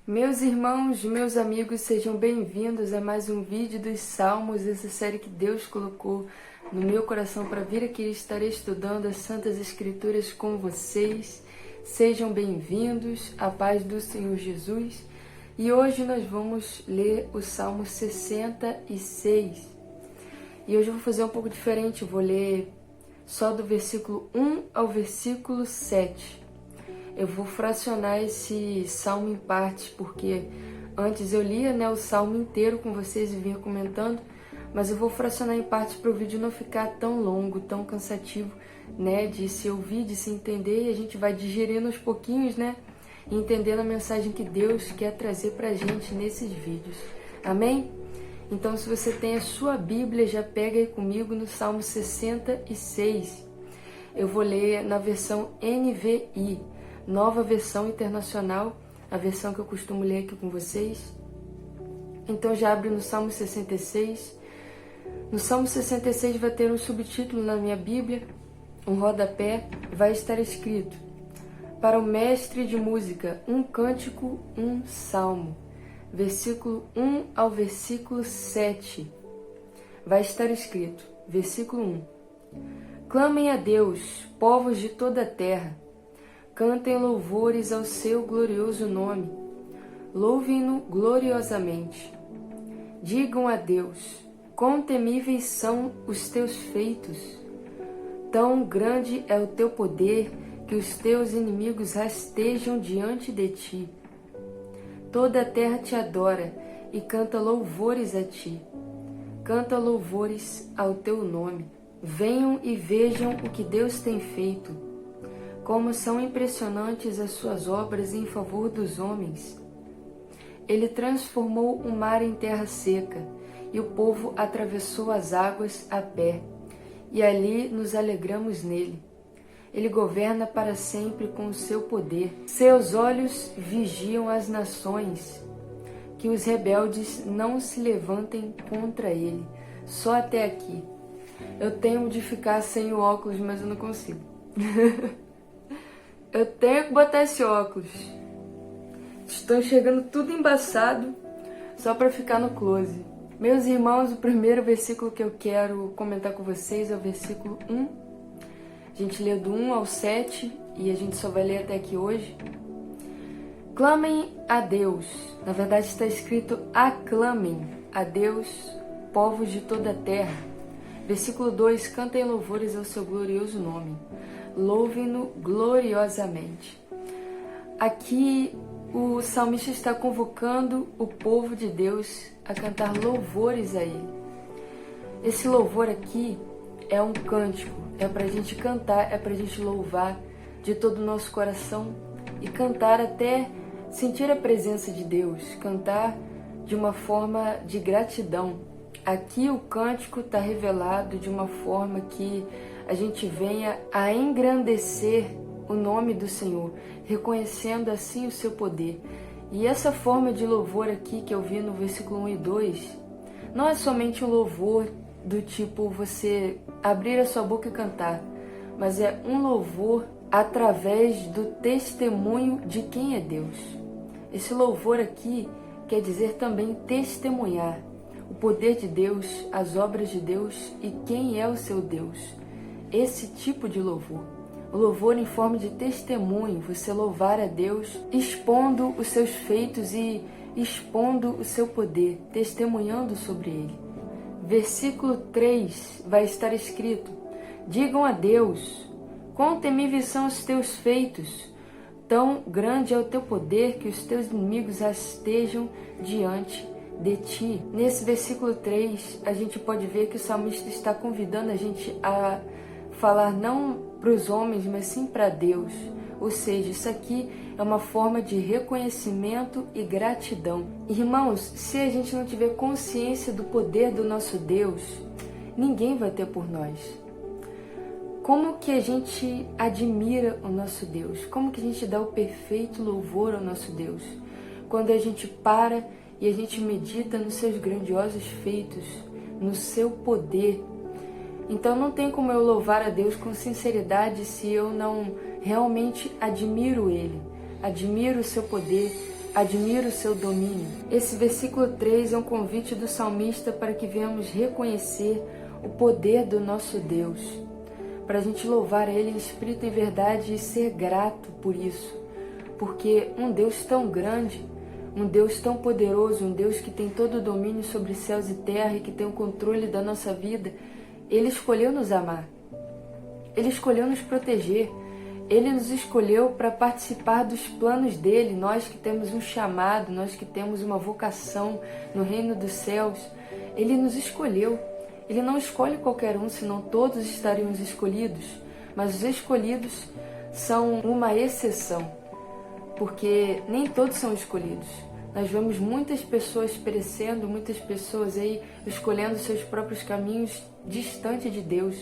Meus irmãos, meus amigos, sejam bem-vindos a mais um vídeo dos Salmos, essa série que Deus colocou no meu coração para vir aqui estar estudando as Santas Escrituras com vocês. Sejam bem-vindos, a paz do Senhor Jesus. E hoje nós vamos ler o Salmo 66. E hoje eu vou fazer um pouco diferente, eu vou ler só do versículo 1 ao versículo 7. Eu vou fracionar esse salmo em partes, porque antes eu lia o salmo inteiro com vocês e vinha comentando, mas eu vou fracionar em partes para o vídeo não ficar tão longo, tão cansativo, de se ouvir, de se entender, e a gente vai digerindo aos pouquinhos, e entendendo a mensagem que Deus quer trazer para a gente nesses vídeos. Amém? Então, se você tem a sua Bíblia, já pega aí comigo no Salmo 66. Eu vou ler na versão NVI, Nova Versão Internacional, a versão que eu costumo ler aqui com vocês. Então já abre no Salmo 66. No Salmo 66 vai ter um subtítulo na minha Bíblia, um rodapé, vai estar escrito: para o mestre de música, um cântico, um salmo. Versículo 1 ao versículo 7. Vai estar escrito, versículo 1. Clamem a Deus, povos de toda a terra. Cantem louvores ao seu glorioso nome. Louvem-no gloriosamente. Digam a Deus, quão temíveis são os teus feitos. Tão grande é o teu poder que os teus inimigos rastejam diante de ti. Toda a terra te adora e canta louvores a ti. Canta louvores ao teu nome. Venham e vejam o que Deus tem feito. Como são impressionantes as suas obras em favor dos homens. Ele transformou o mar em terra seca, e o povo atravessou as águas a pé, e ali nos alegramos nele. Ele governa para sempre com o seu poder. Seus olhos vigiam as nações, que os rebeldes não se levantem contra ele. Só até aqui. Eu tenho de ficar sem o óculos, mas eu não consigo. Eu tenho que botar esse óculos. Estou enxergando tudo embaçado, só para ficar no close. Meus irmãos, o primeiro versículo que eu quero comentar com vocês é o versículo 1. A gente lê do 1 ao 7 e a gente só vai ler até aqui hoje. Clamem a Deus. Na verdade está escrito aclamem a Deus, povos de toda a terra. Versículo 2, cantem louvores ao seu glorioso nome. Louvem-no gloriosamente. Aqui o salmista está convocando o povo de Deus a cantar louvores a ele. Esse louvor aqui é um cântico, é para a gente cantar, é para a gente louvar de todo o nosso coração e cantar até sentir a presença de Deus, cantar de uma forma de gratidão. Aqui o cântico está revelado de uma forma que a gente venha a engrandecer o nome do Senhor, reconhecendo assim o seu poder. E essa forma de louvor aqui que eu vi no versículo 1 e 2, não é somente um louvor do tipo você abrir a sua boca e cantar, mas é um louvor através do testemunho de quem é Deus. Esse louvor aqui quer dizer também testemunhar o poder de Deus, as obras de Deus e quem é o seu Deus. Esse tipo de louvor, o louvor em forma de testemunho, você louvar a Deus, expondo os seus feitos e expondo o seu poder, testemunhando sobre ele. Versículo 3 vai estar escrito: digam a Deus, quão temíveis são os teus feitos, tão grande é o teu poder que os teus inimigos rastejam diante de ti. Nesse versículo 3, a gente pode ver que o salmista está convidando a gente a falar não para os homens, mas sim para Deus. Ou seja, isso aqui é uma forma de reconhecimento e gratidão. Irmãos, se a gente não tiver consciência do poder do nosso Deus, ninguém vai ter por nós. Como que a gente admira o nosso Deus? Como que a gente dá o perfeito louvor ao nosso Deus? Quando a gente para e a gente medita nos seus grandiosos feitos, no seu poder. Então não tem como eu louvar a Deus com sinceridade se eu não realmente admiro Ele, admiro o seu poder, admiro o seu domínio. Esse versículo 3 é um convite do salmista para que venhamos reconhecer o poder do nosso Deus, para a gente louvar a Ele em espírito e verdade e ser grato por isso, porque um Deus tão grande, um Deus tão poderoso, um Deus que tem todo o domínio sobre céus e terra e que tem o controle da nossa vida, Ele escolheu nos amar, Ele escolheu nos proteger, Ele nos escolheu para participar dos planos dEle, nós que temos um chamado, nós que temos uma vocação no reino dos céus, Ele nos escolheu. Ele não escolhe qualquer um, senão todos estaríamos escolhidos, mas os escolhidos são uma exceção, porque nem todos são escolhidos. Nós vemos muitas pessoas perecendo, muitas pessoas aí escolhendo seus próprios caminhos distante de Deus,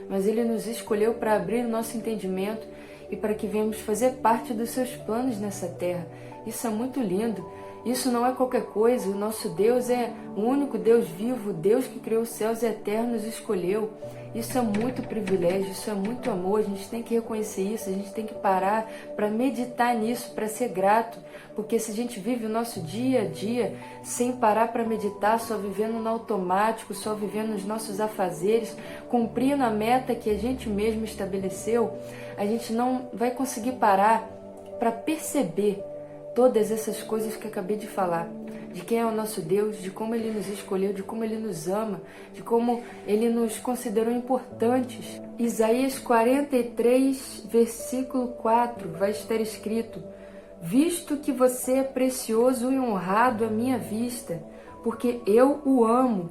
mas Ele nos escolheu para abrir o nosso entendimento e para que venhamos fazer parte dos seus planos nessa terra. Isso é muito lindo. Isso não é qualquer coisa, o nosso Deus é o único Deus vivo, Deus que criou os céus e a terra nos escolheu. Isso é muito privilégio, isso é muito amor, a gente tem que reconhecer isso, a gente tem que parar para meditar nisso, para ser grato, porque se a gente vive o nosso dia a dia sem parar para meditar, só vivendo no automático, só vivendo nos nossos afazeres, cumprindo a meta que a gente mesmo estabeleceu, a gente não vai conseguir parar para perceber todas essas coisas que acabei de falar, de quem é o nosso Deus, de como Ele nos escolheu, de como Ele nos ama, de como Ele nos considerou importantes. Isaías 43, versículo 4, vai estar escrito: visto que você é precioso e honrado à minha vista, porque eu o amo,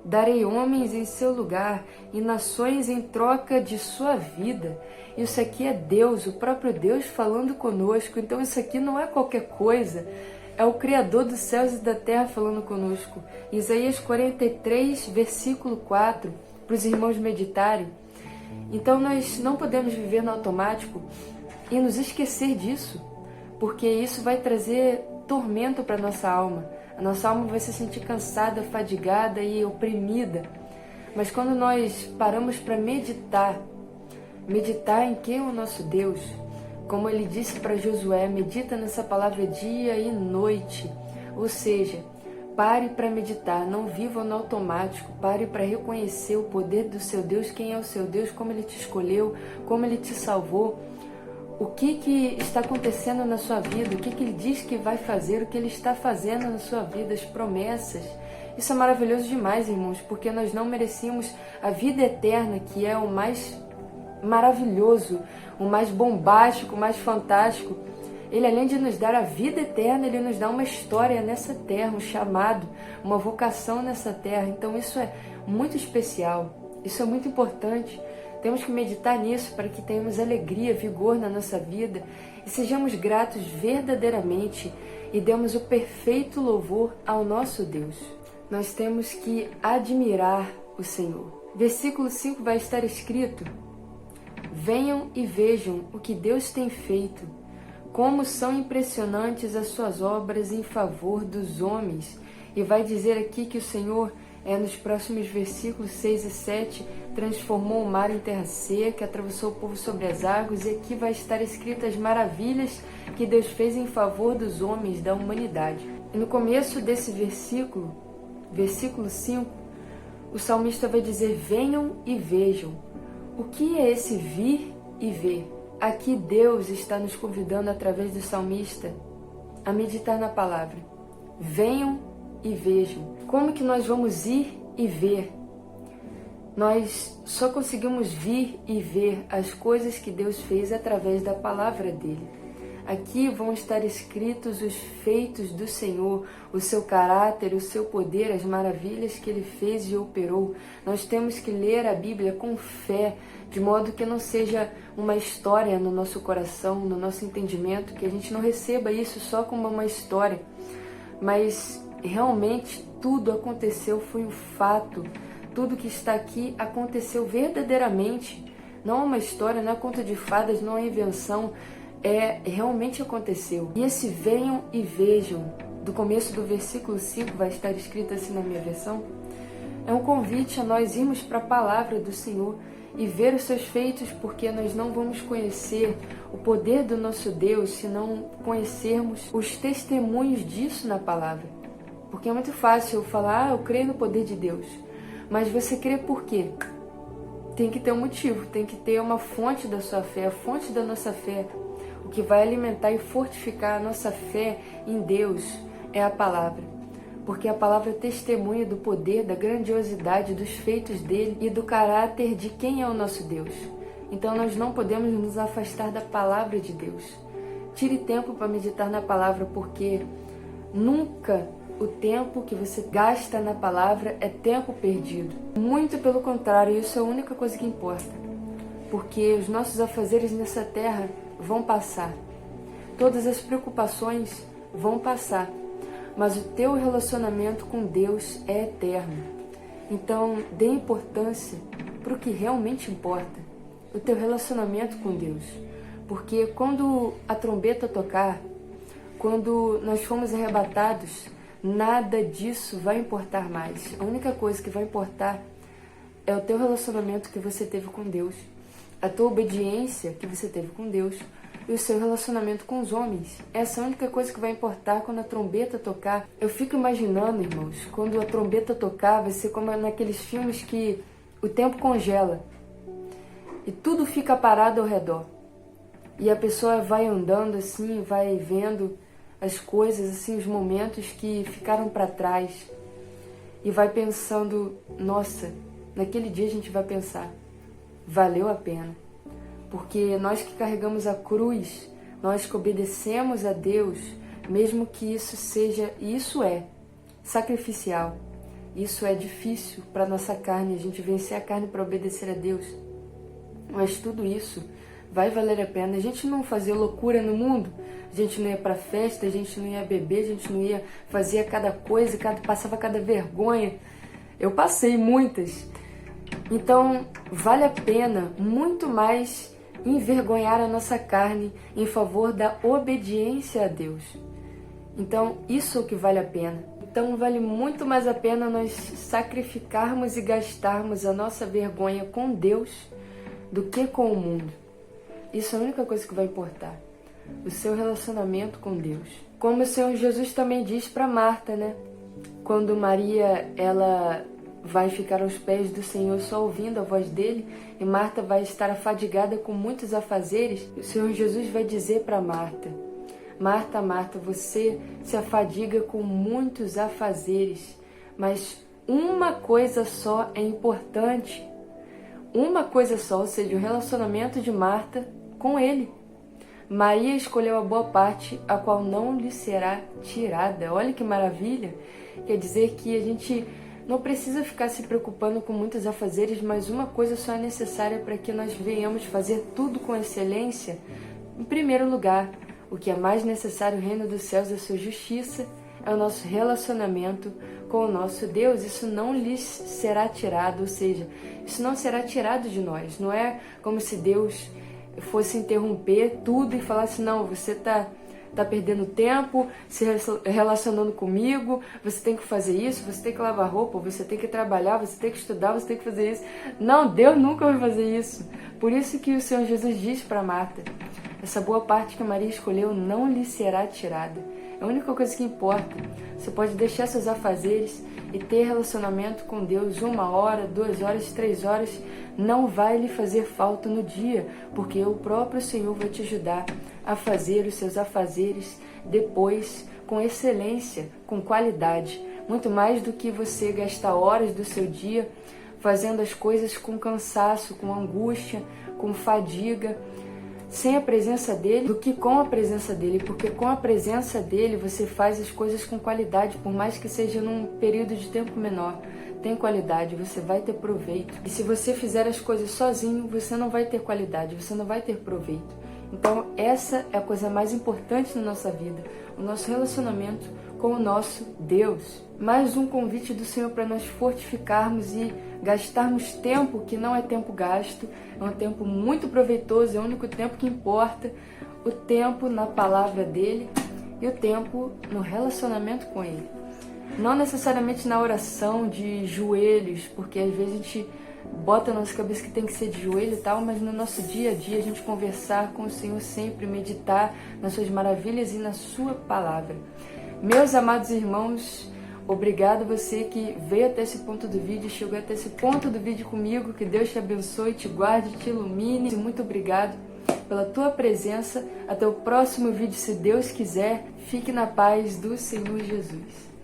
darei homens em seu lugar e nações em troca de sua vida. Isso aqui é Deus, o próprio Deus falando conosco. Então isso aqui não é qualquer coisa. É o Criador dos céus e da terra falando conosco. Isaías 43, versículo 4, para os irmãos meditarem. Então nós não podemos viver no automático e nos esquecer disso, porque isso vai trazer tormento para a nossa alma. A nossa alma vai se sentir cansada, fadigada e oprimida. Mas quando nós paramos para meditar em quem é o nosso Deus, como Ele disse para Josué, medita nessa palavra dia e noite. Ou seja, pare para meditar, não viva no automático, pare para reconhecer o poder do seu Deus, quem é o seu Deus, como Ele te escolheu, como Ele te salvou. O que está acontecendo na sua vida, o que Ele diz que vai fazer, o que Ele está fazendo na sua vida, as promessas. Isso é maravilhoso demais, irmãos, porque nós não merecíamos a vida eterna, que é o mais maravilhoso, o mais bombástico, o mais fantástico. Ele, além de nos dar a vida eterna, Ele nos dá uma história nessa terra, um chamado, uma vocação nessa terra. Então isso é muito especial, isso é muito importante. Temos que meditar nisso para que tenhamos alegria, vigor na nossa vida e sejamos gratos verdadeiramente e demos o perfeito louvor ao nosso Deus. Nós temos que admirar o Senhor. Versículo 5 vai estar escrito: venham e vejam o que Deus tem feito, como são impressionantes as suas obras em favor dos homens. E vai dizer aqui que o Senhor, nos próximos versículos 6 e 7, transformou o mar em terra seca, atravessou o povo sobre as águas, e aqui vai estar escritas as maravilhas que Deus fez em favor dos homens, da humanidade. E no começo desse versículo, versículo 5, o salmista vai dizer: venham e vejam. O que é esse vir e ver? Aqui Deus está nos convidando, através do salmista, a meditar na palavra. Venham e vejam. Como que nós vamos ir e ver? Nós só conseguimos vir e ver as coisas que Deus fez através da palavra dele. Aqui vão estar escritos os feitos do Senhor, o seu caráter, o seu poder, as maravilhas que Ele fez e operou. Nós temos que ler a Bíblia com fé, de modo que não seja uma história no nosso coração, no nosso entendimento, que a gente não receba isso só como uma história, mas realmente tudo aconteceu, foi um fato. Tudo que está aqui aconteceu verdadeiramente. Não é uma história, não é conto de fadas, não é invenção. Realmente aconteceu. E esse venham e vejam, do começo do versículo 5, vai estar escrito assim na minha versão, é um convite a nós irmos para a palavra do Senhor e ver os seus feitos, porque nós não vamos conhecer o poder do nosso Deus se não conhecermos os testemunhos disso na palavra. Porque é muito fácil falar, eu creio no poder de Deus, mas você crê por quê? Tem que ter um motivo, tem que ter uma fonte da sua fé, a fonte da nossa fé. O que vai alimentar e fortificar a nossa fé em Deus é a palavra. Porque a palavra testemunha do poder, da grandiosidade, dos feitos dele e do caráter de quem é o nosso Deus. Então nós não podemos nos afastar da palavra de Deus. Tire tempo para meditar na palavra, porque nunca o tempo que você gasta na palavra é tempo perdido. Muito pelo contrário, isso é a única coisa que importa. Porque os nossos afazeres nessa terra vão passar. Todas as preocupações vão passar. Mas o teu relacionamento com Deus é eterno. Então, dê importância para o que realmente importa. O teu relacionamento com Deus. Porque quando a trombeta tocar, quando nós formos arrebatados, nada disso vai importar mais. A única coisa que vai importar é o teu relacionamento que você teve com Deus, a tua obediência que você teve com Deus e o seu relacionamento com os homens. Essa é a única coisa que vai importar quando a trombeta tocar. Eu fico imaginando, irmãos, quando a trombeta tocar, vai ser como naqueles filmes que o tempo congela e tudo fica parado ao redor. E a pessoa vai andando assim, vai vendo as coisas, assim, os momentos que ficaram para trás e vai pensando, nossa, naquele dia a gente vai pensar, valeu a pena. Porque nós que carregamos a cruz, nós que obedecemos a Deus, mesmo que isso seja, e isso é sacrificial, isso é difícil para nossa carne, a gente vencer a carne para obedecer a Deus, mas tudo isso vai valer a pena. A gente não fazer loucura no mundo, a gente não ia para festa, a gente não ia beber, a gente não ia fazer cada coisa, passava cada vergonha. Eu passei muitas. Então, vale a pena muito mais envergonhar a nossa carne em favor da obediência a Deus. Então, isso é o que vale a pena. Então, vale muito mais a pena nós sacrificarmos e gastarmos a nossa vergonha com Deus do que com o mundo. Isso é a única coisa que vai importar. O seu relacionamento com Deus. Como o Senhor Jesus também diz para Marta, né? Quando Maria, ela vai ficar aos pés do Senhor só ouvindo a voz dele, e Marta vai estar afadigada com muitos afazeres, o Senhor Jesus vai dizer para Marta, Marta, Marta, você se afadiga com muitos afazeres, mas uma coisa só é importante. Uma coisa só, ou seja, o relacionamento de Marta com ele. Maria escolheu a boa parte, a qual não lhe será tirada. Olha que maravilha! Quer dizer que a gente não precisa ficar se preocupando com muitos afazeres, mas uma coisa só é necessária para que nós venhamos fazer tudo com excelência. Em primeiro lugar, o que é mais necessário, o reino dos céus e a sua justiça, é o nosso relacionamento com o nosso Deus. Isso não lhes será tirado, ou seja, isso não será tirado de nós. Não é como se Deus fosse interromper tudo e falasse, não, você tá perdendo tempo se relacionando comigo, você tem que fazer isso, você tem que lavar roupa, você tem que trabalhar, você tem que estudar, você tem que fazer isso. Não, Deus nunca vai fazer isso. Por isso que o Senhor Jesus diz para Marta, essa boa parte que Maria escolheu não lhe será tirada. É a única coisa que importa. Você pode deixar seus afazeres e ter relacionamento com Deus 1 hora, 2 horas, 3 horas, não vai lhe fazer falta no dia, porque o próprio Senhor vai te ajudar a fazer os seus afazeres depois com excelência, com qualidade, muito mais do que você gastar horas do seu dia fazendo as coisas com cansaço, com angústia, com fadiga, sem a presença dele, do que com a presença dele, porque com a presença dele você faz as coisas com qualidade, por mais que seja num período de tempo menor. Tem qualidade, você vai ter proveito. E se você fizer as coisas sozinho, você não vai ter qualidade, você não vai ter proveito. Então essa é a coisa mais importante na nossa vida, o nosso relacionamento com o nosso Deus. Mais um convite do Senhor para nós fortificarmos e gastarmos tempo que não é tempo gasto, é um tempo muito proveitoso, é o único tempo que importa, o tempo na palavra dele e o tempo no relacionamento com ele. Não necessariamente na oração de joelhos, porque às vezes a gente bota na nossa cabeça que tem que ser de joelho e tal, mas no nosso dia a dia a gente conversar com o Senhor sempre, meditar nas suas maravilhas e na sua palavra. Meus amados irmãos, obrigado você que veio até esse ponto do vídeo, chegou até esse ponto do vídeo comigo, que Deus te abençoe, te guarde, te ilumine. Muito obrigado pela tua presença. Até o próximo vídeo, se Deus quiser. Fique na paz do Senhor Jesus.